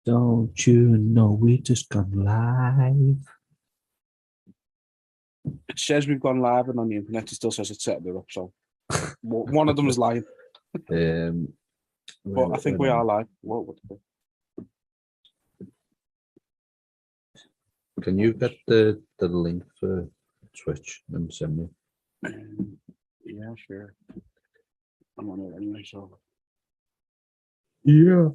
Don't you know we just gone live? It says we've gone live, and on the internet it still says it's setting it up. So one of them is lying. But I think we are live. Can you get the link for Twitch and send me? Yeah, sure. I'm on it anyway, so. Yeah.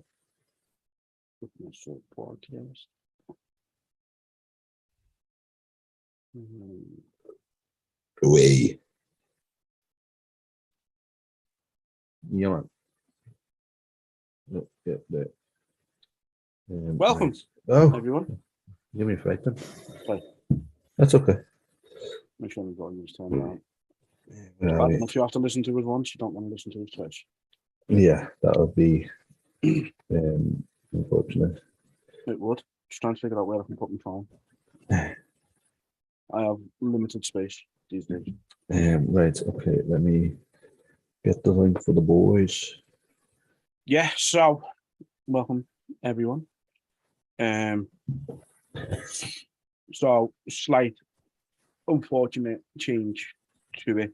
Podcast. Away. Yeah, man. Welcome, nice. Oh, everyone. give me a fright then. Right. That's okay. Make sure we've got this time around. Where It's are bad we? enough you have to listen to it once, you don't want to listen to it twice. Yeah, that would be unfortunate. It would. Just trying to figure out where I can put my phone. I have limited space these days. Right, okay, let me get the link for the boys. Yeah, so welcome everyone. So slight unfortunate change to it.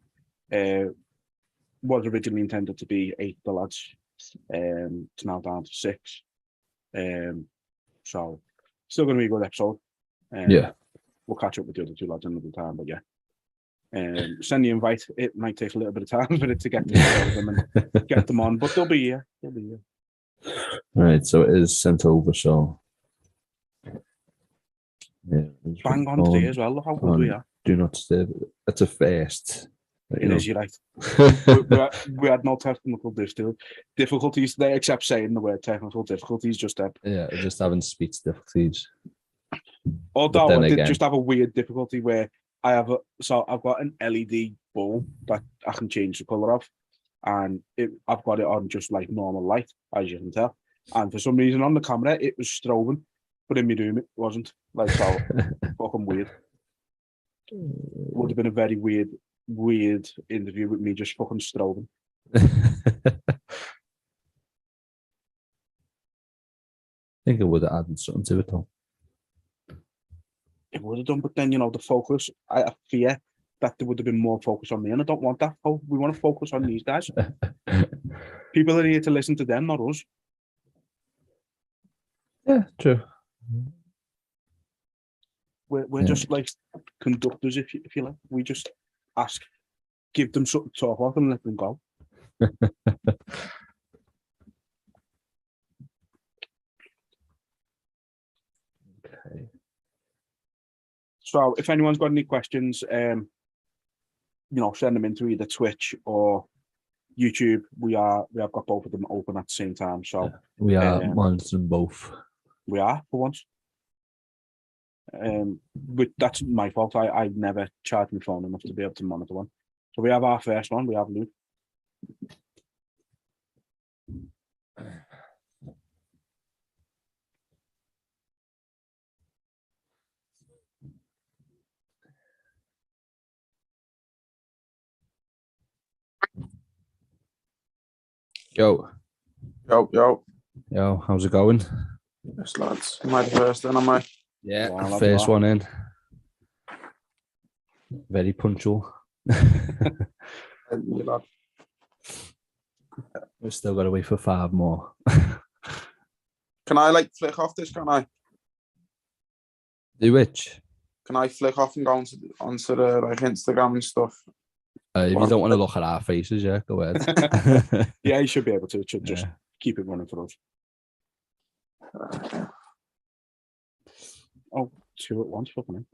Was originally intended to be 8 the lads. It's now down to 6. So still gonna be a good episode. Yeah. We'll catch up with the other 2 lads another time, but yeah. Send the invite. It might take a little bit of time for it to get to them and get them on, but they'll be here. They'll be here. Right, so it is sent over, so yeah, Bang on today as well. Look how good we are. Do not disturb. That's a first. It is, you're right. we had no technical difficulties today, except saying the word technical difficulties. Just having speech difficulties. Although I did just have a weird difficulty where I've got an LED bulb that I can change the color of, and I've got it on just like normal light, as you can tell. And for some reason on the camera it was strobing, but in my room it wasn't. Like, so fucking weird. Would have been a very weird interview with me just fucking strobing. I think it would have added something to it though. It would have done, but then, the focus, I fear that there would have been more focus on me, and I don't want that. We want to focus on these guys. People are here to listen to them, not us. Yeah, true. We're just like conductors, if you like. We just ask, give them something to talk about and let them go. Okay. So if anyone's got any questions, send them into either Twitch or YouTube. We have got both of them open at the same time. So we are monitoring both. We are for once. But that's my fault. I never charged my phone enough to be able to monitor one. So we have our first one. We have Luke. Yo, how's it going? Yes, lads. Am I the first then, am I? Yeah, first one in. Very punctual. We've still got to wait for 5 more. Can I flick off this, can I? Do which? Can I flick off and go onto the Instagram and stuff? If you don't want to look at our faces, yeah, go ahead. Yeah, you should be able to. It should just keep it running for us. Oh, 2 at once, fucking hell.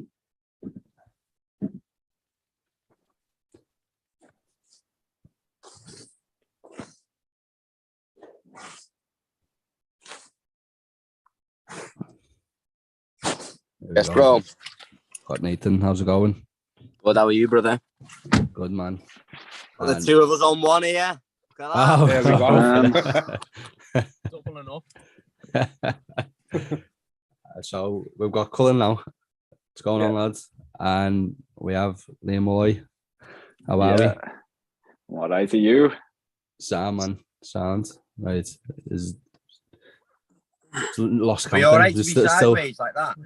Yes, bro. Got Nathan, how's it going? Good, how are you, brother? Good, man. The 2 of us on one here. Oh, there we go. Doubling up. So we've got Cullen now. What's going on, lads? And we have Liam Molloy. How are we? What right to you? Sound, man. Sound. Right. lost Are you content. all right to be Still- sideways like that?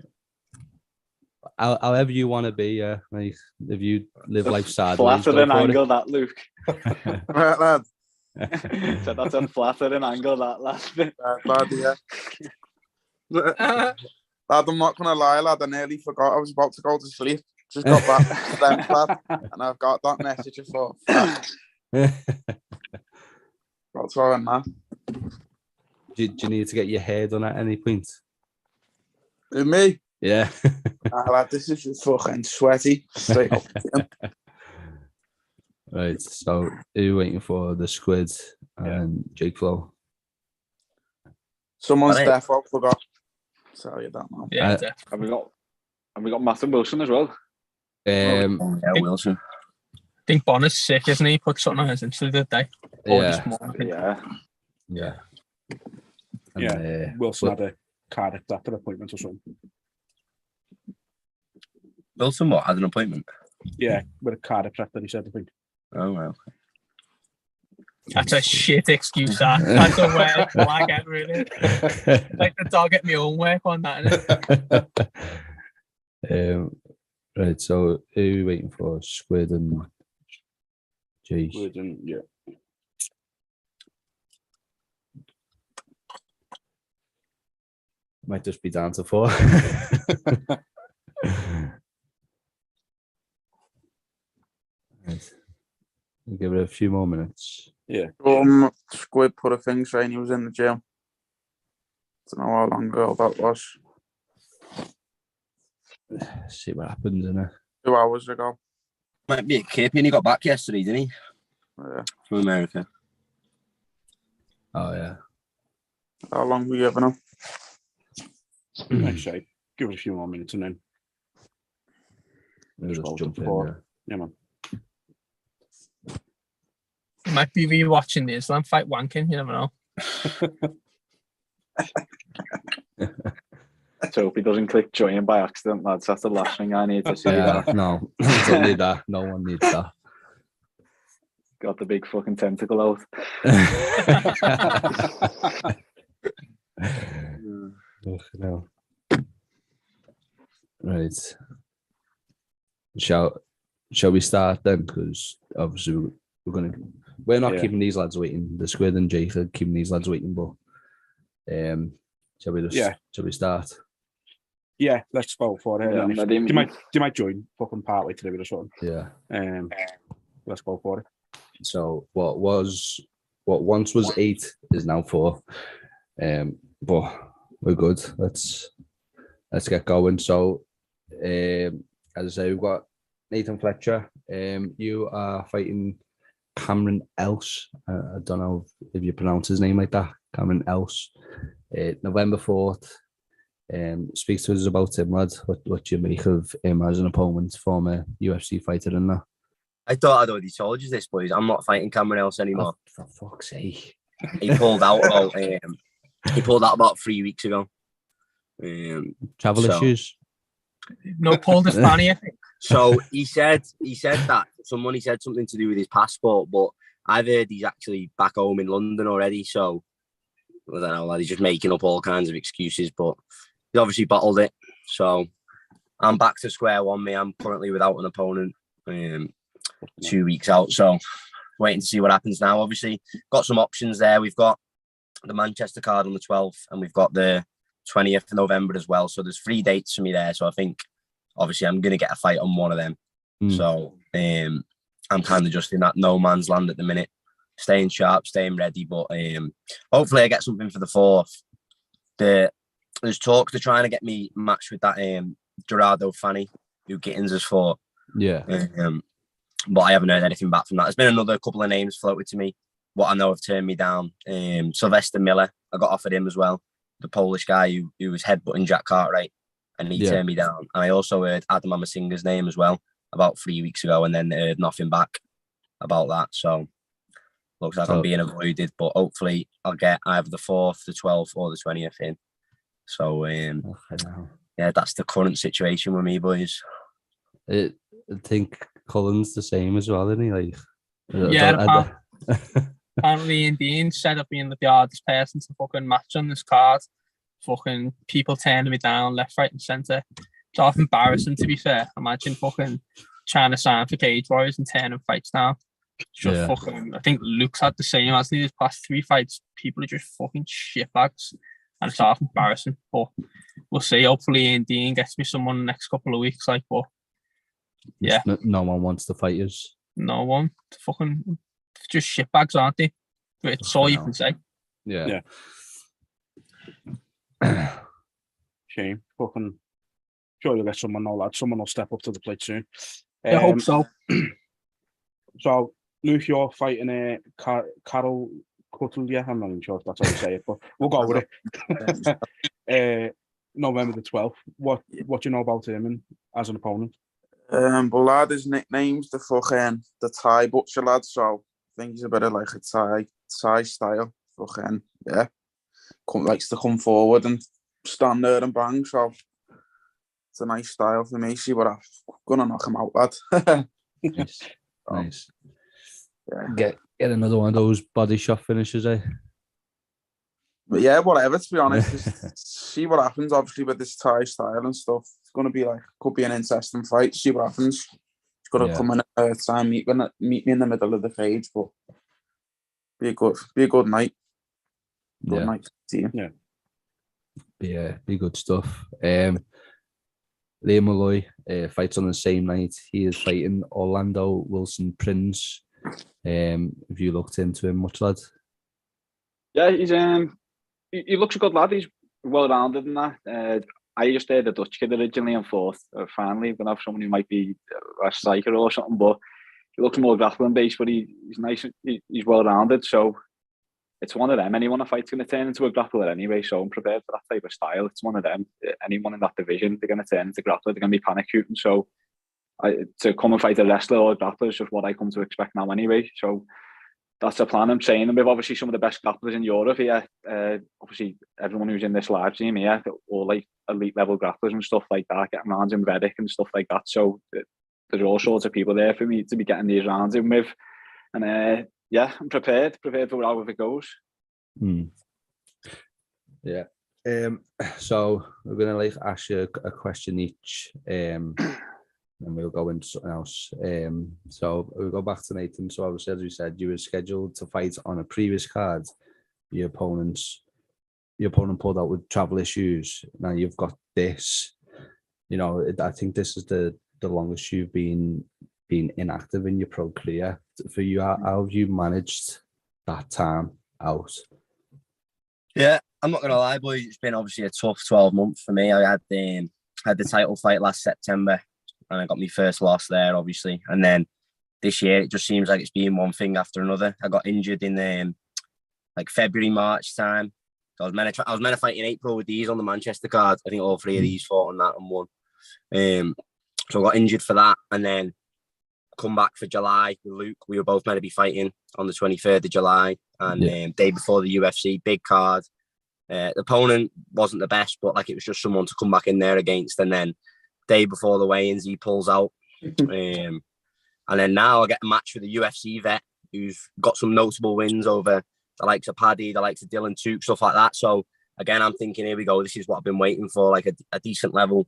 however you want to be, like if you live life sideways, Flatter go an for angle, that Luke. Right, lad. So that's a flatter an angle, that last bit. Right, lad, yeah. Lad, I'm not going to lie, lad. I nearly forgot I was about to go to sleep. Just got back to strength, lad. And I've got that message. I thought, fuck. That's why I'm mad. Do you need to get your hair done at any point? With me? Yeah. Lad, this is just fucking sweaty. Straight up. Right. So, are you waiting for the squid and Jake Flo? Someone's Right. defo forgot. Tell you that, man. Yeah, Have we got Matthew Wilson as well? Yeah, Wilson. I think Bonner's sick, isn't he? He put something on his Insta the other day. Yeah. Yeah. Yeah. Yeah. Wilson had a Cardiff doctor appointment or something. Wilson, what? Had an appointment? Yeah, with a Cardiff doctor, he said, I think. Oh, well. That's a shit excuse, that. That's a word I get, really. Like the dog at my own work on that, innit? Right, so who are you waiting for? Squid and Jake. Yeah. Might just be down to 4. Right. We'll give it a few more minutes. Squid put a thing saying he was in the gym. Don't know how long ago that was. See what happens, innit? 2 hours ago. Might be a kip, and he got back yesterday, didn't he? Yeah. From America. Oh, yeah. How long were you giving him? Nice shape. Give it a few more minutes and then. We'll just jump in, before. yeah. Yeah, man. You might be rewatching the Islam fight wanking, you never know. Let's hope he doesn't click join by accident, lads. That's the last thing I need to see. Yeah, no. Don't need that. No one needs that. Got the big fucking tentacle out. No. Right. Shall we start then? Because obviously we're not keeping these lads waiting. The Squid and Jake are keeping these lads waiting, but shall we start? Yeah, let's go for it. Yeah, you might join fucking partway through it or something. Yeah. Let's go for it. So what once was 8 is now 4. But we're good. Let's get going. So as I say, we've got Nathan Fletcher. You are fighting Cameron Else. I don't know if you pronounce his name like that. Cameron Else. November 4th. Speak to us about him, lad. What do you make of him as an opponent, former UFC fighter and that? I thought I'd already told you this, boys. I'm not fighting Cameron Else anymore. Oh, for fuck's sake. He pulled out about 3 weeks ago. Travel issues? No, Paul Despani, I think. So he said that he said something to do with his passport, but I've heard he's actually back home in London already. So I don't know, lad, he's just making up all kinds of excuses, but he's obviously bottled it. So I'm back to square one. I'm currently without an opponent, 2 weeks out. So waiting to see what happens now. Obviously, got some options there. We've got the Manchester card on the 12th, and we've got the 20th of November as well. So there's 3 dates for me there. So I think obviously I'm going to get a fight on one of them. So I'm kind of just in that no man's land at the minute, staying sharp, staying ready. But hopefully I get something for the 4th. There's talk to trying to get me matched with that Gerardo Fanny, who Gittins has fought. Yeah. But I haven't heard anything back from that. There's been another couple of names floated to me. What I know have turned me down. Sylvester Miller, I got offered him as well. The Polish guy who was headbutting Jack Cartwright, and he turned me down. And I also heard Adam Amasinga's name as well about 3 weeks ago, and then heard nothing back about that. So looks like I'm being avoided, but hopefully I'll get either the 4th, the 12th, or the 20th in. So yeah, that's the current situation with me, boys. I think Cullen's the same as well, isn't he? Like, Apparently Dean said up being the hardest person to fucking match on this card. fucking people turning me down left, right, and centre. It's half embarrassing, to be fair. Imagine fucking trying to sign for Cage Warriors and turning fights down. It's just fucking. I think Luke's had the same, hasn't he? His past 3 fights, people are just fucking shitbags, and it's half embarrassing. But we'll see. Hopefully, Ian Dean gets me someone in the next couple of weeks. Like, but yeah, no one wants to fight us. No one. Fucking just shitbags, aren't they? But it's all you can say. Yeah. Shame. Fucking. Sure, you'll get someone. No lad. Someone will step up to the plate soon. I hope so. So, Luke, you're fighting Carol Cutler. I'm not even sure if that's how you say it, but we'll go with it. November the 12th. What do you know about him and as an opponent? Well, lad, his nickname's the Thai Butcher lad, so I think he's a bit of like a Thai style. Yeah. Likes to come forward and stand there and bang, so it's a nice style for me. See what I'm gonna knock him out, lad. Nice. Yeah. Get another one of those body shot finishes, eh? But yeah, whatever, to be honest. Just see what happens, obviously, with this Thai style and stuff. It's going to be could be an interesting fight. See what happens. It's got to come in try and meet me in the middle of the cage, but be a good night. Good night team. Yeah. Be good stuff. Liam Molloy fights on the same night. He is fighting Orlando Wilson Prince. Have you looked into him much, lad? Yeah, he looks a good lad. He's well rounded in that. I used to the Dutch kid originally and thought finally we're gonna have someone who might be a striker or something, but he looks more grappling based, but he's nice. He's well rounded, so it's one of them. Anyone a fight's gonna turn into a grappler anyway, so I'm prepared for that type of style. It's one of them. Anyone in that division, they're gonna turn into grappler. They're gonna be panic shooting. So to come and fight a wrestler or a grappler is just what I come to expect now anyway. So that's the plan. I'm saying, and we've obviously some of the best grapplers in Europe here. Obviously, everyone who's in this live stream here, all like elite level grapplers and stuff like that, getting rounds in Reddick and stuff like that. So there's all sorts of people there for me to be getting these rounds in with. And yeah, I'm prepared for however it goes. Yeah. So we're gonna ask you a question each. And we'll go into something else. So we'll go back to Nathan. So obviously, as we said, you were scheduled to fight on a previous card. Your opponent pulled out with travel issues. Now you've got this. I think this is the longest you've been inactive in your pro career. For you, how have you managed that time out? Yeah, I'm not gonna lie, boys. It's been obviously a tough 12 months for me. I had the title fight last September. And I got my first loss there, obviously. And then this year, it just seems like it's been one thing after another. I got injured in February, March time. So I was meant to fight in April with these on the Manchester card. I think all 3 of these fought on that and won. So I got injured for that. And then come back for July with Luke. We were both meant to be fighting on the 23rd of July. And day before the UFC, big card. The opponent wasn't the best, but it was just someone to come back in there against. And then day before the weigh-ins, he pulls out. And then now I get a match with a UFC vet who's got some notable wins over the likes of Paddy, the likes of Dylan Took, stuff like that. So again, I'm thinking, here we go. This is what I've been waiting for, a decent level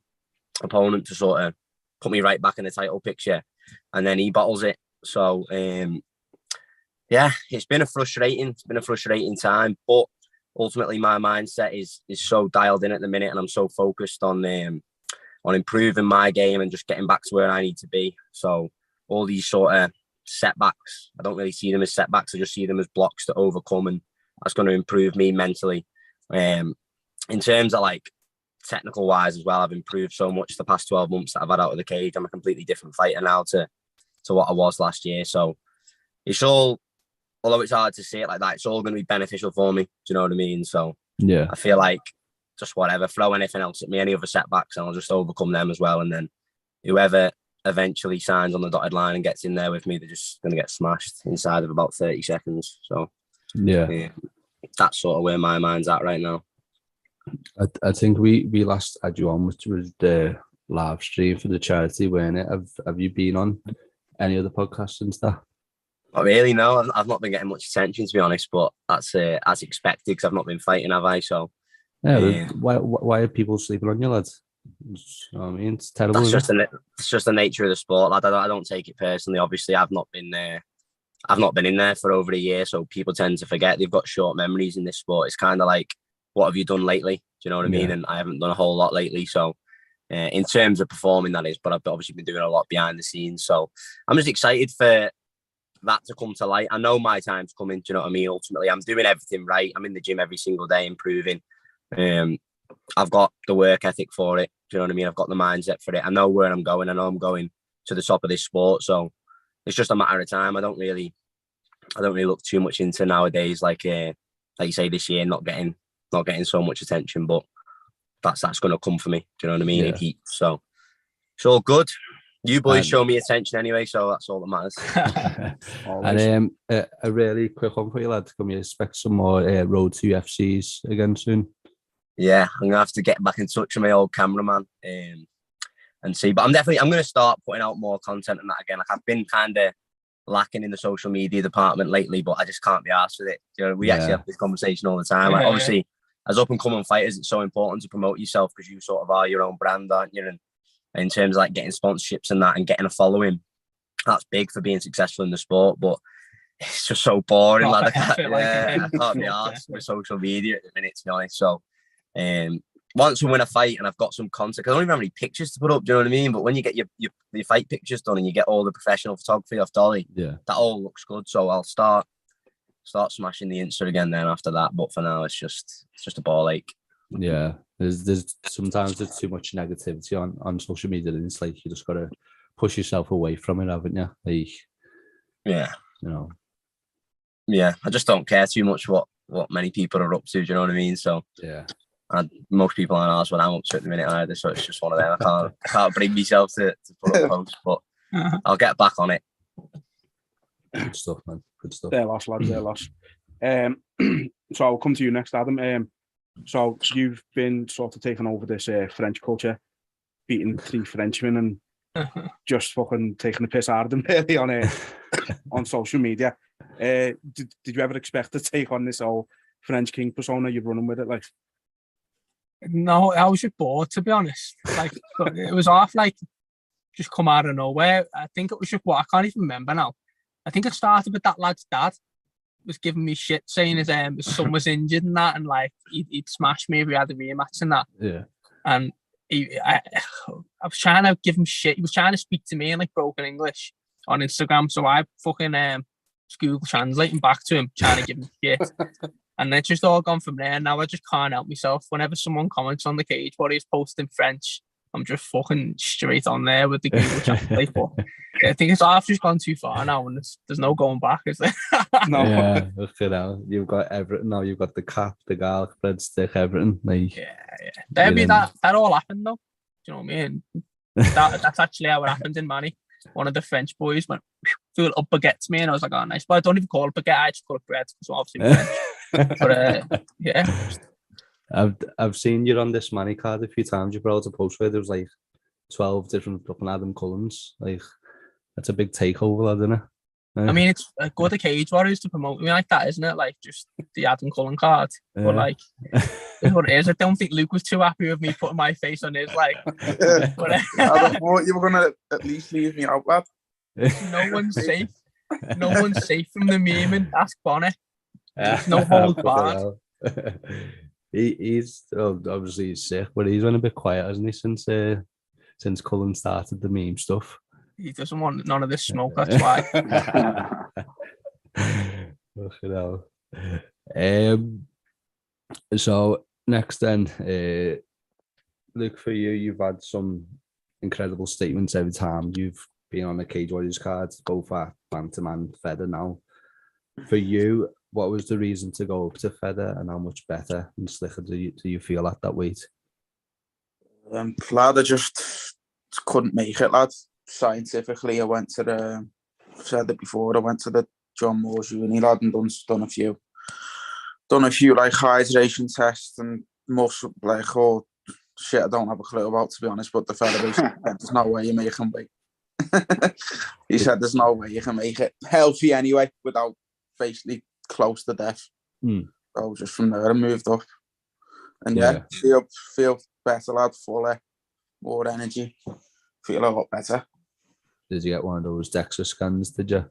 opponent to sort of put me right back in the title picture. And then he bottles it. So yeah, it's been a frustrating time, but ultimately my mindset is so dialed in at the minute, and I'm so focused on improving my game and just getting back to where I need to be. So all these sort of setbacks, I don't really see them as setbacks. I just see them as blocks to overcome, and that's going to improve me mentally. In terms of technical wise as well, I've improved so much the past 12 months that I've had out of the cage. I'm a completely different fighter now to what I was last year. So it's all, although it's hard to say it like that, it's all going to be beneficial for me. Do you know what I mean? So yeah, I feel like just whatever, throw anything else at me, any other setbacks, and I'll just overcome them as well. And then whoever eventually signs on the dotted line and gets in there with me, they're just going to get smashed inside of about 30 seconds. So yeah, that's sort of where my mind's at right now. I think we last had you on, which was the live stream for the charity, weren't it? Have you been on any other podcasts since that? Not really, no. I've not been getting much attention, to be honest, but that's as expected because I've not been fighting, have I? So Yeah, why are people sleeping on you, lads? You know what I mean? It's terrible. It's just the nature of the sport, lad. I don't take it personally. Obviously, I've not been there. I've not been in there for over a year, so people tend to forget. They've got short memories in this sport. It's kind of like, what have you done lately? Do you know what I mean? And I haven't done a whole lot lately. So in terms of performing, that is, but I've obviously been doing a lot behind the scenes. So I'm just excited for that to come to light. I know my time's coming. Do you know what I mean? Ultimately, I'm doing everything right. I'm in the gym every single day, improving. I've got the work ethic for it. Do you know what I mean? I've got the mindset for it. I know where I'm going. I know I'm going to the top of this sport. So it's just a matter of time. I don't really look too much into nowadays, like you say, this year not getting so much attention, but that's going to come for me. Do you know what I mean? In heat. So it's all good. You boys show me attention anyway, so that's all that matters. And a really quick one for you, lad. Can we expect some more Road to UFCs again soon? Yeah, I'm gonna have to get back in touch with my old cameraman and see. But I'm going to start putting out more content and that again. Like, I've been kind of lacking in the social media department lately, but I just can't be arsed with it. You know, we actually have this conversation all the time. Like, obviously, as up and coming fighters, it's so important to promote yourself because you sort of are your own brand, aren't you? And in terms of like getting sponsorships and that and getting a following, that's big for being successful in the sport. But it's just so boring. I can't be arsed with social media at the minute, to be honest. So once we win a fight and I've got some content, I don't even have any pictures to put up, do you know what I mean? But when you get your fight pictures done and you get all the professional photography off Dolly, that all looks good. So I'll start smashing the Insta again then after that. But for now, it's just a ball ache. Yeah, there's sometimes there's too much negativity on social media, and it's like you just got to push yourself away from it, haven't you? Like, you know. Yeah, I just don't care too much what many people are up to. Do you know what I mean? So and most people aren't asked what I'm up to at the minute either. So it's just one of them. I can't bring myself to put up posts, but I'll get back on it. Good stuff, man. Good stuff. They're lost, lads. They're lost. So I'll come to you next, Adam. So you've been sort of taking over this French culture, beating 3 Frenchmen and just fucking taking the piss out of them really on social media. Did you ever expect to take on this whole French King persona? You're running with it, like? No, I was just bored, to be honest. Like, it was off, like, just come out of nowhere. I think it was just I can't even remember now. I think it started with that lad's dad was giving me shit, saying his son was injured and that, and like he'd smash me if we had a rematch and that. Yeah. And I was trying to give him shit. He was trying to speak to me in like broken English on Instagram, so I fucking Google translating back to him, trying to give him shit. And it's just all gone from there. Now I just can't help myself. Whenever someone comments on the Cage Warriors post in French, I'm just fucking straight on there with the Google translate. But I think I've just gone too far now, and there's no going back, is there? No. Yeah, look at that. You've got everything now. You've got the cap, the garlic breadstick, everything. Like, that all happened though. Do you know what I mean? That's actually how it happened in Manny. One of the French boys went, threw a baguette to me, and I was like, oh, nice. But I don't even call it baguette, I just call it bread, because obviously French. But yeah. I've seen you on this Manny card a few times. You brought out a post where there was like 12 different fucking Adam Cullens. Like, that's a big takeover, lad, isn't it? Yeah. I mean, it's good the Cage Warriors to promote me like that, isn't it? Like, just the Adam Cullen card. Yeah. But like, it's what it is. I don't think Luke was too happy with me putting my face on his, like. But, I thought you were going to at least leave me out, lad. No one's safe. No one's safe from the meme, and ask Bonner. There's no hold barred. He's obviously he's sick, but he's been a bit quiet, hasn't he, since Cullen started the meme stuff. He doesn't want none of this smoke, that's why. Look at that. So next then, Luke, for you, you've had some incredible statements every time you've been on the Cage Warriors cards, both at man-to-man, Feather now. For you, what was the reason to go up to Feather, and how much better and slicker do you feel at that weight? Lad, I just couldn't make it, lad. Scientifically, I went to I've said it before, I went to the John Moores uni, lad, and done a few like hydration tests and muscle, like, oh shit, I don't have a clue about, to be honest, but the federation said there's no way you make him weight. He said there's no way you can make it healthy anyway without basically close to death. So just from there I moved up. And feel better, lad, fuller, more energy, feel a lot better. Did you get one of those DEXA scans, did you?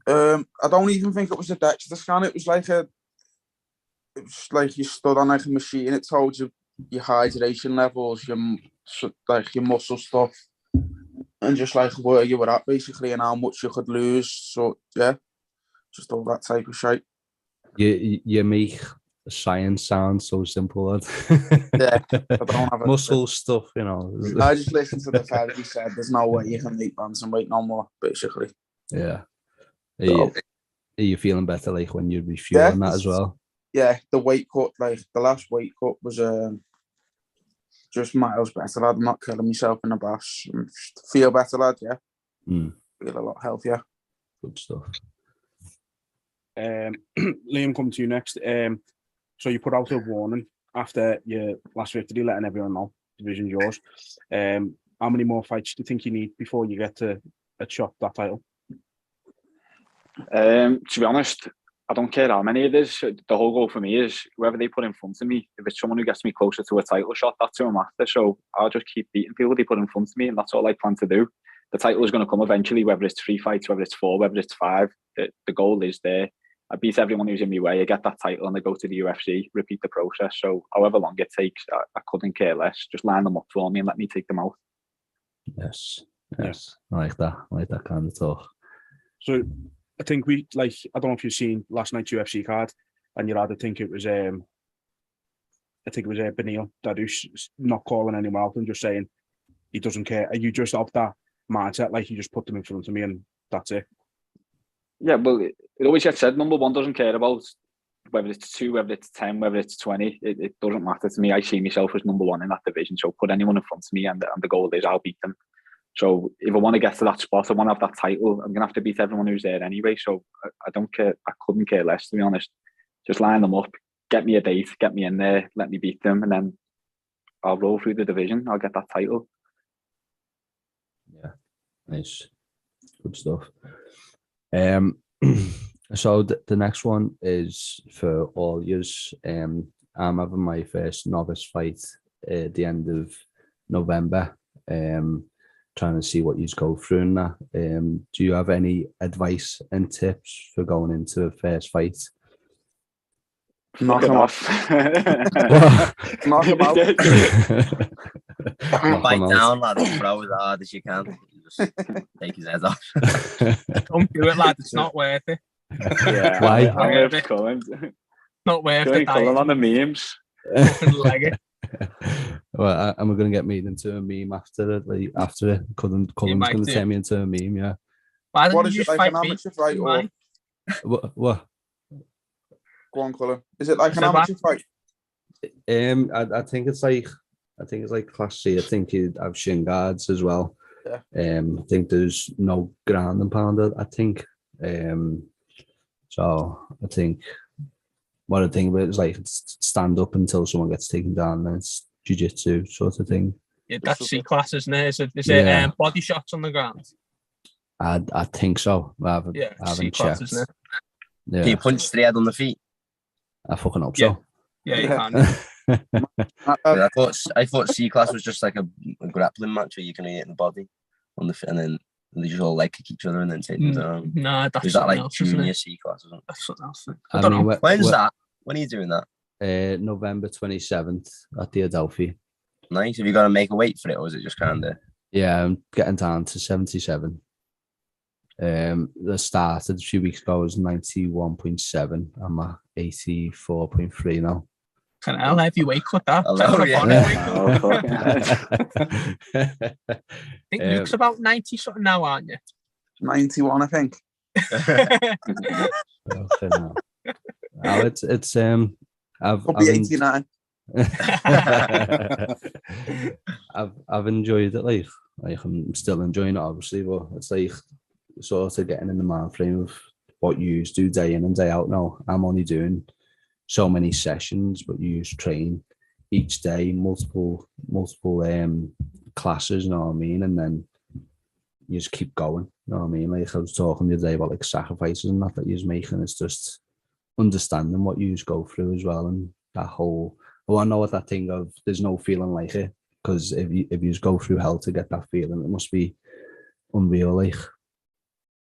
I don't even think it was a DEXA scan. It was like you stood on like a machine. It told you your hydration levels, your muscle stuff, and just like where you were at basically, and how much you could lose. So yeah, just all that type of shit. You make science sound so simple, lad. Yeah, I don't have muscle stuff, you know. I just listened to the fella. He said, "There's no way you can make bands and weight no more." Basically. Yeah. Are you feeling better, like when you're refueling that as well? Yeah, the weight cut, like the last weight cut was just miles better, lad. I'm not killing myself in the bash. Feel better, lad. Yeah, feel a lot healthier. Good stuff. Liam, come to you next. So you put out a warning after your last victory, letting everyone know division's yours. How many more fights do you think you need before you get to a shot that title? To be honest, I don't care how many it is. The whole goal for me is whoever they put in front of me. If it's someone who gets me closer to a title shot, that's who I'm after. So I'll just keep beating people they put in front of me, and that's all I plan to do. The title is going to come eventually, whether it's 3 fights, whether it's 4, whether it's 5. The goal is there. I beat everyone who's in my way. I get that title and I go to the UFC, repeat the process. So however long it takes, I couldn't care less. Just line them up for me and let me take them out. Yes. I like that. I like that kind of talk. So I think I don't know if you've seen last night's UFC card, and you had, I think it was Benil Dariush not calling anyone out and just saying he doesn't care. Are you just of that mindset, like you just put them in front of me and that's it? Yeah, well, it always gets said, number one doesn't care about whether it's 2, whether it's 10, whether it's 20. It doesn't matter to me. I see myself as number 1 in that division. So put anyone in front of me and the goal is I'll beat them. So if I want to get to that spot, I want to have that title, I'm going to have to beat everyone who's there anyway. So I don't care. I couldn't care less, to be honest. Just line them up, get me a date, get me in there, let me beat them, and then I'll roll through the division. I'll get that title. Yeah, nice. Good stuff. So the next one is for all yous. I'm having my first novice fight at the end of November. Trying to see what you go through in that. Do you have any advice and tips for going into a first fight? Knock him off. Knock him out. Bite down, lad. Throw as hard as you can. Just take his head off. Don't do it, lad. It's not worth it. Yeah, why? I'm going to Cullen. Not worth it. Cullen on the memes. Leg it. Well, am I going to get made into a meme after it? Like after it, Cullen's going to turn me into a meme. Yeah. Why What don't is you it, just like fight an me? amateur fight or? What? Go on, Cullen. Is it like an amateur fight? I think it's like Class C. I think you'd have shin guards as well. Yeah. I think there's no ground and pounder. I think. So I think what I think about it is like stand up until someone gets taken down. Then it's jiu-jitsu sort of thing. Yeah, that's C class, isn't it? Is it body shots on the ground? I think so. I haven't checked. Isn't it? Yeah. Do you punch straight on the feet? I fucking hope so. Yeah, you can. I thought C class was just like a grappling match where you can hit the body on the and then they just all leg kick each other and then take them down. No, that's is that like else, junior C class? Isn't it? That's something else. I don't know. When's that? When are you doing that? November 27th at the Adelphi. Nice. Have you got to make a weight for it, or is it just kind of? Yeah, I'm getting down to 77. The started a few weeks ago was 91.7. I'm at 84.3 now. Can I have you weight cut that? I think Luke's about 90 something now, aren't you? 91, I think. I've 89. I've enjoyed it. Like I'm still enjoying it, obviously, but it's like sort of getting in the mind frame of what you do day in and day out now. I'm only doing so many sessions, but you train each day, multiple classes, you know what I mean? And then you just keep going, you know what I mean? Like I was talking the other day about like sacrifices and that you're making. It's just understanding what you go through as well, and that whole I want to know what that thing of there's no feeling like it, because if you just go through hell to get that feeling, it must be unreal. Like,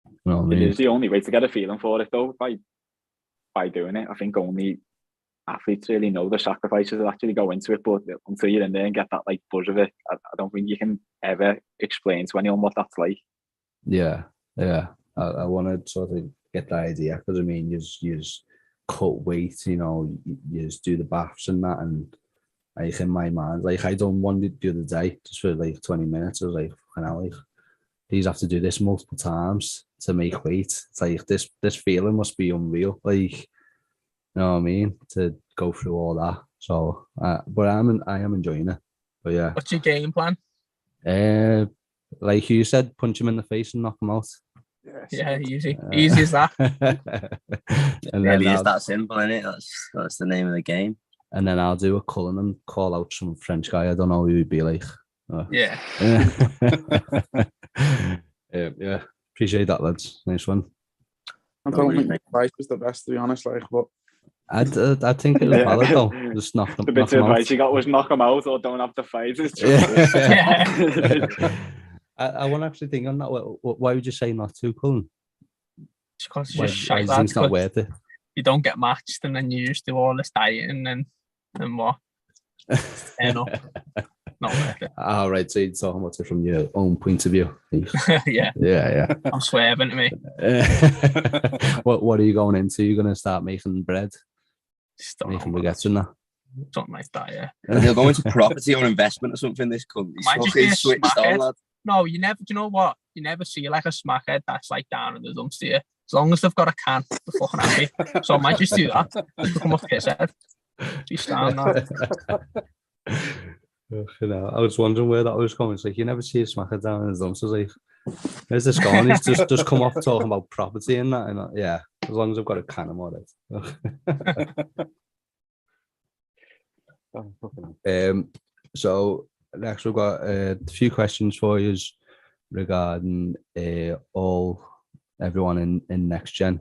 you know what I mean? It is the only way to get a feeling for it, though, by doing it. I think only athletes really know the sacrifices that actually go into it, but until you're in there and get that like buzz of it, I don't think you can ever explain to anyone what that's like. Yeah. I want to sort of get the idea, because I mean, you just cut weight, you know, you just do the baths and that, and like in my mind, like I done one the other day just for like 20 minutes. I was like, like these have to do this multiple times to make weight. It's like this feeling must be unreal. Like, you know what I mean? To go through all that. So, but I am enjoying it. But yeah. What's your game plan? Like you said, punch him in the face and knock him out. Yeah, easy as that. And really is that simple, isn't it? That's the name of the game. And then I'll do a Cullen and call out some French guy. I don't know who he'd be like. Yeah. Yeah. Appreciate that, lads. Nice one. I don't think the advice was the best, to be honest. Like, but I think it was valid though. Just knock them. The bit of advice you got was knock them out or don't have to fight. I want to actually think on that. Why would you say not to, Cullen? Because it's not worth it. You don't get matched, and then you just do all this dieting, and what? Not worth it. All right, so you're talking about it from your own point of view. Yeah. I'm swerving to me. What are you going into? You're going to start making bread? Making baguettes and that? Something like that, yeah. And they'll go into property or investment or something in this country. Switched on, lad. No, you never, do you know what? You never see like a smackhead that's like down in the dumpster. As long as they've got a can, they're fucking happy. So I might just do that. Just become a pisshead. Just stand there. I was wondering where that was going. It's like you never see a smacker down in the dumpsters. Like, where's this going? He's just come off talking about property and that. And yeah, as long as I've got a can, I'm all right. So next we've got a few questions for you regarding everyone in next gen.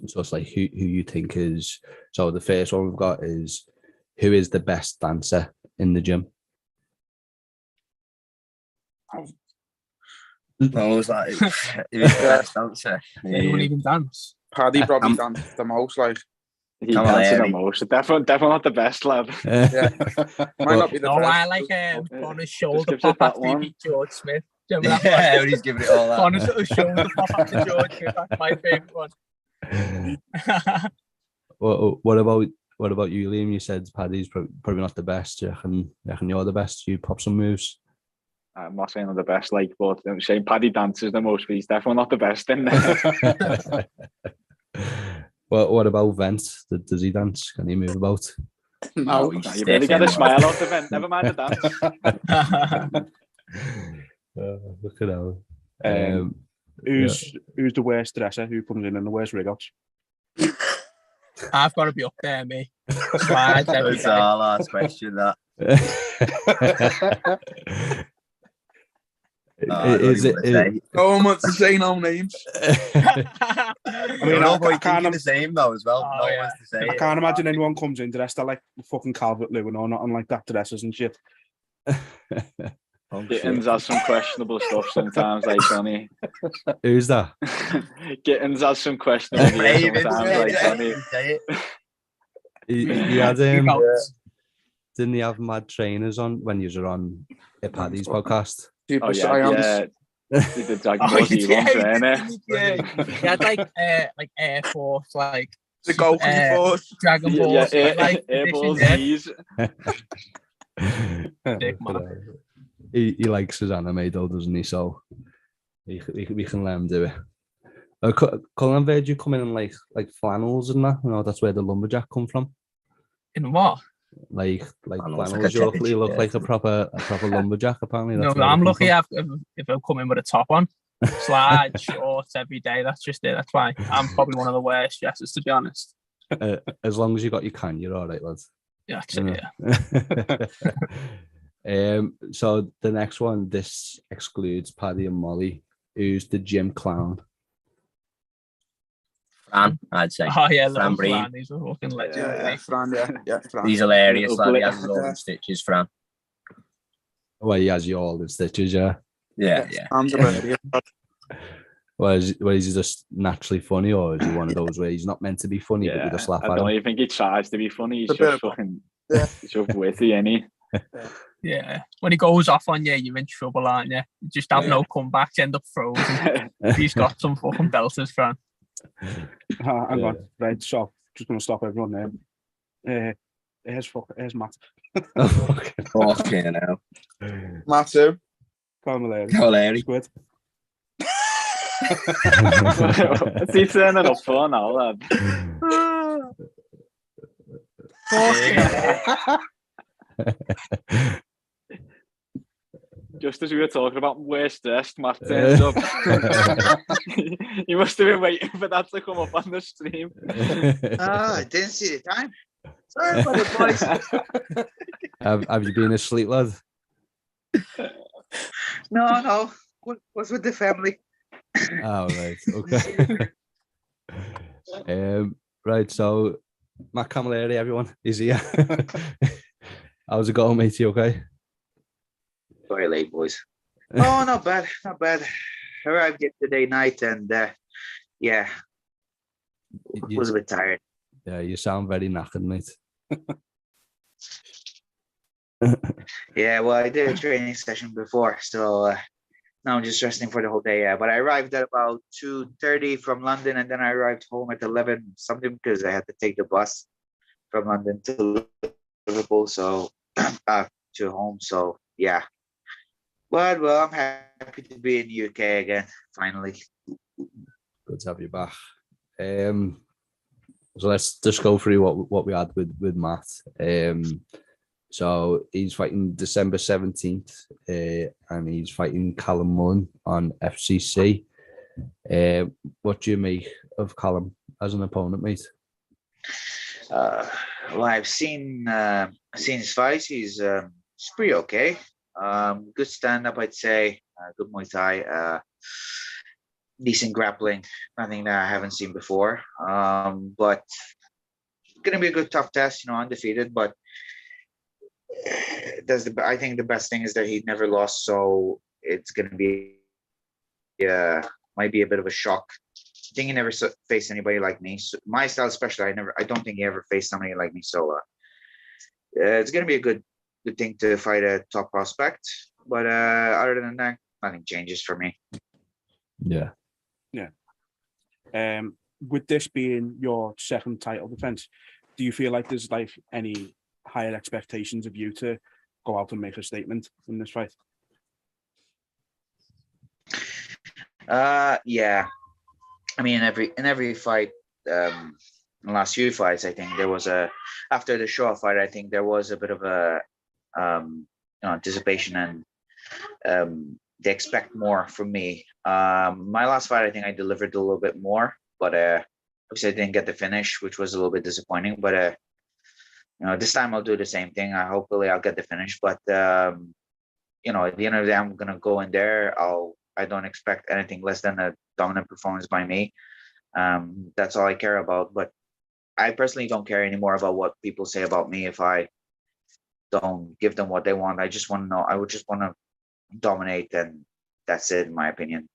So it's like who you think is. So the first one we've got is, who is the best dancer in the gym? I was like, who's the best dancer? Anyone even dance? Paddy probably danced the most, like. He dances the most. Definitely not the best, lad. Yeah. Might not be the best. I like on his shoulder pop after he beat George Smith. Yeah, he's giving it all that. On his little shoulder pop after George Smith. That's my favourite one. What about you, Liam? You said Paddy's probably not the best. You reckon you're the best? You pop some moves. I'm not saying I'm the best, like, but I'm saying Paddy dances the most, but he's definitely not the best in there. Well, what about Vent? Does he dance? Can he move about? No, you really get a smile out of Vent. Never mind the dance. Look at that. Who's the worst dresser? Who comes in the worst rig-outs? I've got to be up there, me. It's our last question, that. No one wants to say no names. I mean, I can't the same though as well. I can't imagine anyone comes in dressed like fucking Calvert-Lewin or nothing like that, dresses and shit. Gittins has some questionable stuff sometimes, like Johnny. Who's that? Gittins has some questionable stuff sometimes, like Johnny. He had didn't he have mad trainers on when you were on Paddy's podcast? Super science. He did Dragon Ball Z one trainer. He had like Air Force, like the Goku Force, Dragon Ball, like Air Ball Z's. He likes his anime though, doesn't he? So we can let him do it. Cullen, where'd you come in like flannels and that? You know, that's where the lumberjack come from. In what? Like flannels, you look like a proper lumberjack. Apparently, that's no. I'm lucky if I come in with a top on, slide shorts every day. That's just it. That's why I'm probably one of the worst dressers, to be honest. As long as you got your can, you're all right, lads. Yeah, that's it. Yeah. So the next one, this excludes Paddy and Molly. Who's the gym clown? Fran, I'd say. Oh yeah, Fran Breen. Fran, he's a fucking legend. Yeah, Fran, yeah, Fran. He's hilarious, lad. He has his all in stitches, Fran. Well, he has you all in stitches, yeah. Yeah. Fran's hilarious. Well, is he just naturally funny, or is he one of those where he's not meant to be funny, but you just laugh I at don't him? even think he tries to be funny. He's A just bit of- fucking, Yeah. he's just witty, ain't he? Yeah, when he goes off on you, you're in trouble, aren't you? You just have no comebacks, end up frozen. He's got some fucking belters, Fran. Hang on, right, so just going to stop everyone there. Here's Matt. Okay, now. Matt who? Camilleri. Squid. What's he turning up for now, lad? Just as we were talking about worst dressed, Matt turns up. You must have been waiting for that to come up on the stream. I didn't see the time. Sorry about it, boys. Have you been asleep, lad? No. Was with the family. Oh, right. Okay. Right, so Matt Camilleri, everyone, is here. How's it going, mate? You okay? Very late, boys. Oh, not bad. Arrived yesterday night and yeah, was a bit tired. Yeah, you sound very knackered, mate. Yeah, well, I did a training session before, so now I'm just resting for the whole day. Yeah, but I arrived at about 2:30 from London, and then I arrived home at 11 something because I had to take the bus from London to Liverpool, so to home. So yeah, but well, I'm happy to be in the UK again, finally. Good to have you back. So let's just go through what we had with Matt. So he's fighting December 17th, and he's fighting Cullen on FCC. What do you make of Cullen as an opponent, mate? Well, I've seen his fights. He's pretty okay. Good stand-up, I'd say. Good Muay Thai. Decent grappling. Nothing that I haven't seen before. But it's gonna be a good tough test. Undefeated, but I think the best thing is that he never lost, so it's gonna be might be a bit of a shock. I think he never faced anybody like me. So my style, especially, I don't think he ever faced somebody like me. So it's gonna be a good thing to fight a top prospect. But other than that, nothing changes for me. Yeah. With this being your second title defense, do you feel like there's like any higher expectations of you to go out and make a statement in this fight? Yeah. I mean, in every fight, in the last few fights, I think there was after the Shaw fight, I think there was a bit of a anticipation and they expect more from me. My last fight, I think I delivered a little bit more, but obviously I didn't get the finish, which was a little bit disappointing. But this time I'll do the same thing. Hopefully I'll get the finish. But at the end of the day, I'm gonna go in there. I don't expect anything less than a dominant performance by me. That's all I care about. But I personally don't care anymore about what people say about me if I don't give them what they want. I just want to know. I would just want to dominate, and that's it, in my opinion.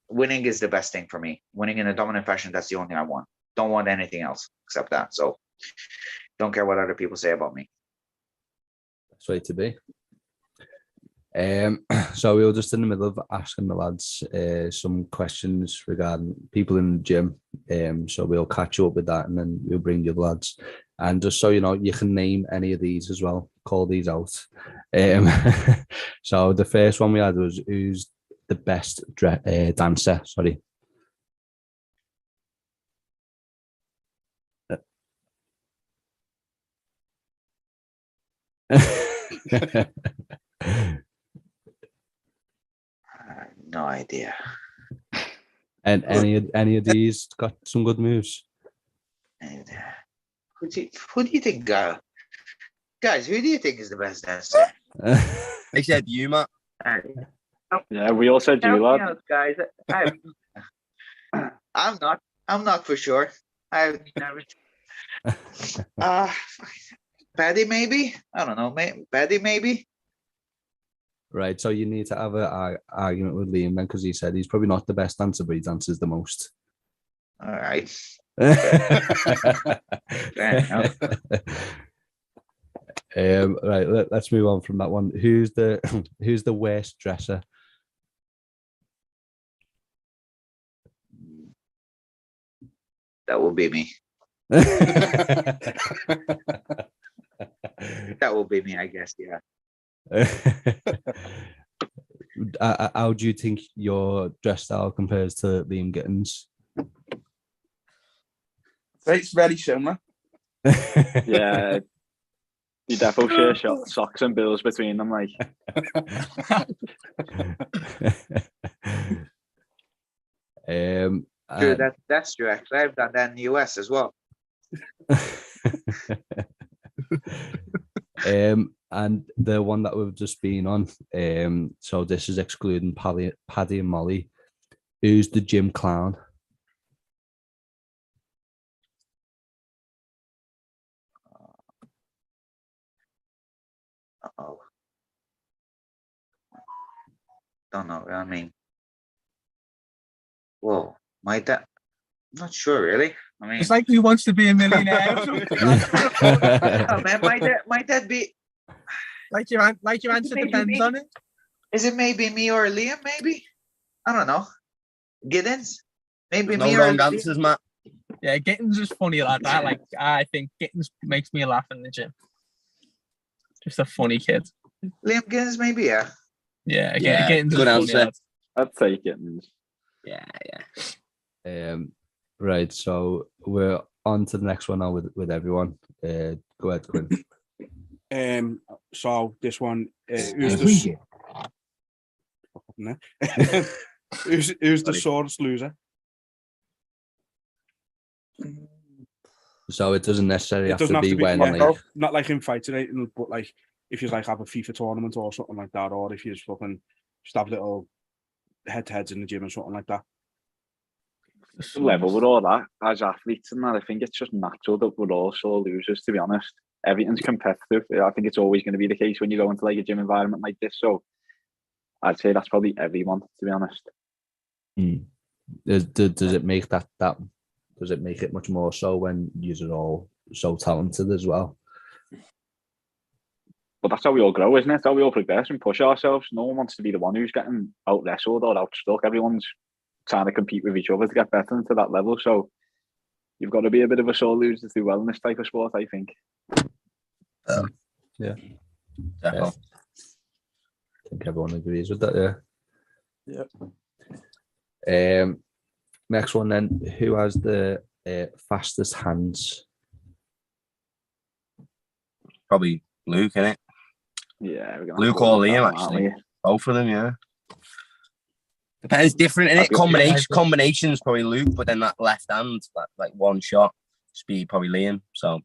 Winning is the best thing for me. Winning in a dominant fashion, that's the only thing I want. Don't want anything else except that. So don't care what other people say about me. That's way to be. So we were just in the middle of asking the lads some questions regarding people in the gym. So we'll catch you up with that, and then we'll bring you the lads. And just so you know, you can name any of these as well. Call these out. So the first one we had was, who's the best dancer? Sorry. No idea. And any of these got some good moves? And, who do you think, guys? Who do you think is the best dancer? I said you, Matt. Yeah, we all said you, lad. Guys. I'm I'm not for sure. I've never. Paddy maybe. I don't know. Paddy maybe. Right, so you need to have an argument with Liam then, because he said he's probably not the best dancer, but he dances the most. All right. Fair enough. Right, let's move on from that one. Who's the worst dresser? That will be me. That will be me, I guess. Yeah. How do you think your dress style compares to Liam Gittins? It's very similar. Yeah. You definitely share socks and bills between them, like. True, that's true. Actually, I've done that in the US as well. And the one that we've just been on, so this is excluding Paddy and Molly. Who's the gym clown? Uh-oh. Don't know. I mean, whoa, my dad. I'm not sure, really. I mean, It's like Who Wants to Be a Millionaire? oh, man, my dad be like your answer depends on it. Is it maybe me or Liam? Maybe, I don't know. Giddens, maybe No me or wrong Liam. answers, Matt. Yeah, Gittins is funny like that. Like I think Gittins makes me laugh in the gym. Just a funny kid. Liam Giddens, maybe. Yeah. Yeah, Yeah, Gittins good is funny, answer. lad. I'd take it. Yeah. Right, so we're on to the next one now with everyone. Go ahead, Quinn. So this one, who's the sorest loser? So it doesn't necessarily It doesn't have to be when not like in fighting, but like if you like have a FIFA tournament or something like that, or if you just fucking just have little head-to-heads in the gym or something like that. Level with all that as athletes and that, I think it's just natural that we're all sore losers, to be honest. Everything's competitive. I think it's always going to be the case when you go into like a gym environment like this. So I'd say that's probably everyone, to be honest. Does it make that does it make it much more so when you're all so talented as well? But that's how we all grow, isn't it? That's how we all progress and push ourselves. No one wants to be the one who's getting out wrestled or outstruck. Everyone's trying to compete with each other to get better into that level. So you've got to be a bit of a sore loser to do well in this type of sport, I think. Yeah. Definitely. I think everyone agrees with that, Yeah. Next one then, who has the fastest hands? Probably Luke, innit? Yeah. Luke or Liam, actually. Both of them, yeah. Depends, different, innit? Combinations probably Luke, but then that left hand, like one shot, speed probably Liam. So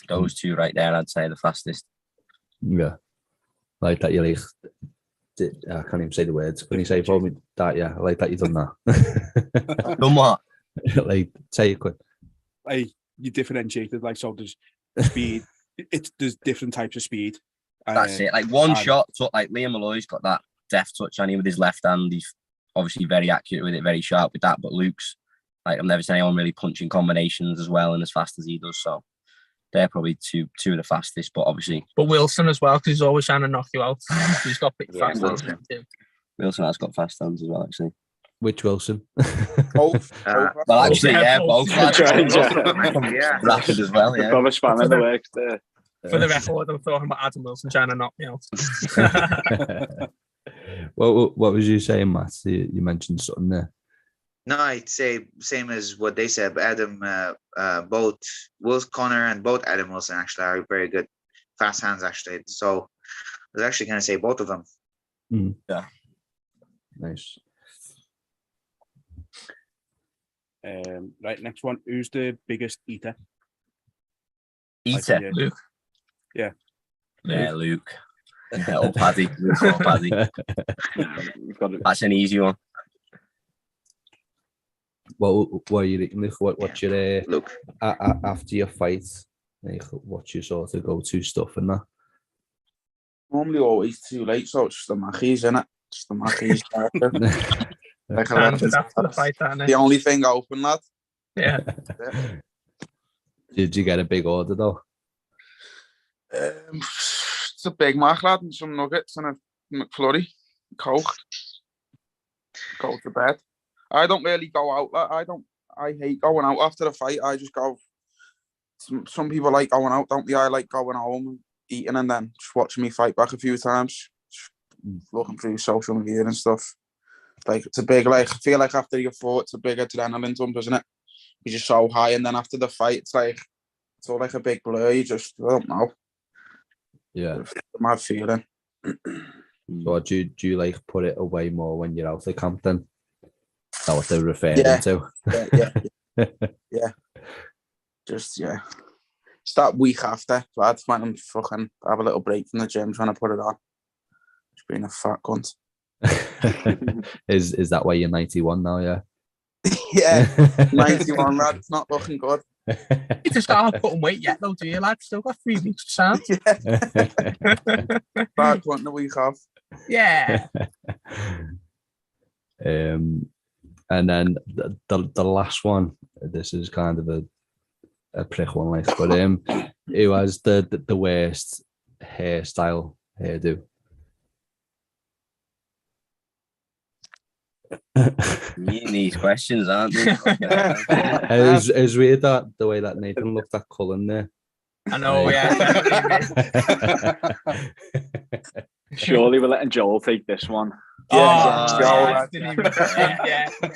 those two right there, I'd say the fastest. Yeah. Like that, you like, I can't even say the words. When you say for me that, yeah, I like that you've done that. Done what? Like, say it quick. Like, you differentiated, like, so there's speed, there's different types of speed. That's it. Like one shot, so like Liam Molloy's got that deft touch on him with his left hand. He's obviously very accurate with it, very sharp with that. But Luke's, like, I've never seen anyone really punching combinations as well and as fast as he does. So they're probably two of the fastest, but obviously. But Wilson as well, because he's always trying to knock you out. He's got pretty fast hands too. Wilson has got fast hands as well, actually. Which Wilson? Both. Well, actually, yeah, both. Yeah. Rapid as well, yeah. Got a span in the works there. For the record, I'm talking about Adam Wilson trying to knock me out. What was you saying, Matt? You mentioned something there. No, I'd say same as what they said. Adam, both Will Connor and both Adam Wilson actually are very good fast hands, actually. So I was actually going to say both of them. Yeah. Nice. Right, next one. Who's the biggest eater? Eater? Luke. Yeah. Yeah, Luke. Or Paddy. Luke or Paddy. That's an easy one. What are you thinking? What's your Look, after your fight? Like, what's your sort of go-to stuff and that? Normally always too late, so it's just the Mackies, innit? Just the Mackies. Like After the fight, the only thing open, lad. Yeah. Did you get a big order though? It's a Big Mac, lad, and some nuggets and a McFlurry, Coke. Go to bed. I don't really go out. I hate going out after the fight. I just go. Some people like going out, don't they? I like going home, eating, and then just watching me fight back a few times. Just looking through social media and stuff. Like, it's a big, like, I feel like after you fought, it's a big adrenaline dump, isn't it? You're just so high, and then after the fight, it's all like a big blur. You just, I don't know. Yeah. It's a mad feeling. So do you like put it away more when you're out of camp then? Is that what they're referring to? Yeah. Just, yeah. It's that week after, lads, when I'm fucking have a little break from the gym trying to put it on. Just being a fat cunt. Is that why you're 91 now, yeah? Yeah, 91, lad. It's not looking good. You just start putting weight yet, though, do you, lad? Still got 3 weeks to sound. Bad wanting a week off. Yeah. And then the last one, this is kind of a prick one, like, but who has the worst hairdo? Meeting these questions, aren't they? It was weird that the way that Nathan looked at Cullen there. I know, yeah. Surely we're letting Joel take this one. Yeah,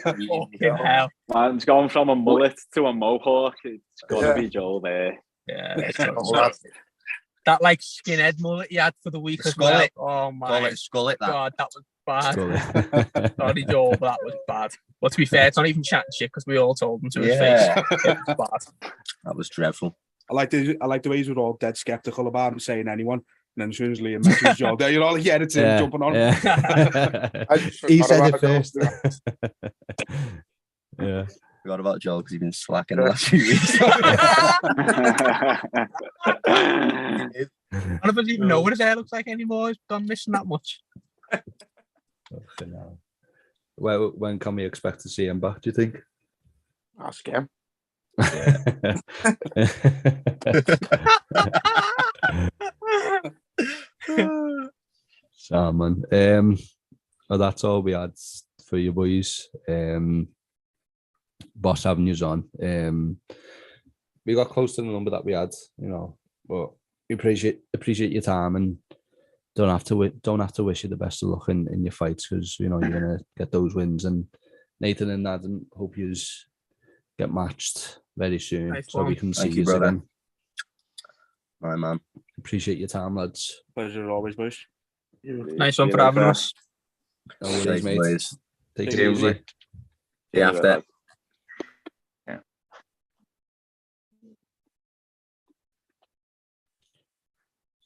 Fucking hell. Man's gone from a mullet to a mohawk. It's got to be Joel there. Yeah. That like skinhead mullet he had for the week as well. Oh my Skullet, that. God, that was bad. Sorry, Joel, but that was bad. But to be fair, it's not even chatting shit because we all told him to his face. It was bad. That was dreadful. I like the ways we're all dead skeptical about him saying anyone. And then as soon as Liam mentions Joel, there you're all like, yeah, it's him jumping on. Yeah. He said it first. Yeah. Forgot about Joel because he's been slacking the last few weeks. None of us even know what his hair looks like anymore. He's gone missing that much. Well, when can we expect to see him back, do you think? Ask him. So, man. Well, that's all we had for you boys. Boss having you on. We got close to the number that we had, but we appreciate your time and don't have to wish you the best of luck in your fights because you're gonna get those wins. And Nathan and Adam, hope you get matched very soon so we can see you again. All right, man. Appreciate your time, lads. Pleasure always, boys. Nice one for having us. No worries, mate. Take it easy. Yeah, after.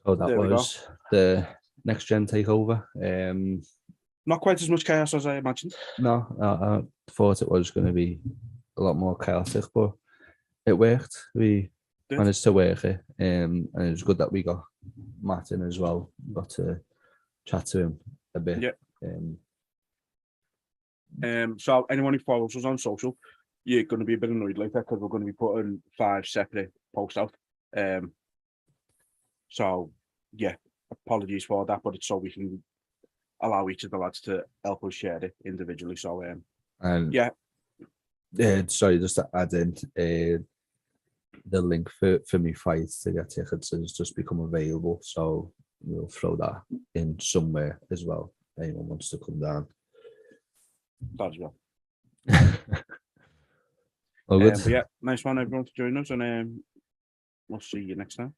So that was the next gen takeover. Not quite as much chaos as I imagined. No, I thought it was going to be a lot more chaotic, but it worked. We managed to work it, and it was good that we got Matt in as well. Got to chat to him a bit. Yeah. So anyone who follows us on social, you're going to be a bit annoyed later because we're going to be putting 5 separate posts out. So yeah, apologies for that, but it's so we can allow each of the lads to help us share it individually. So yeah. Sorry, just to add in, the link for me fights to get tickets has just become available, so we'll throw that in somewhere as well. Anyone wants to come down. That as well. All good. Yeah, nice one everyone to join us, and we'll see you next time.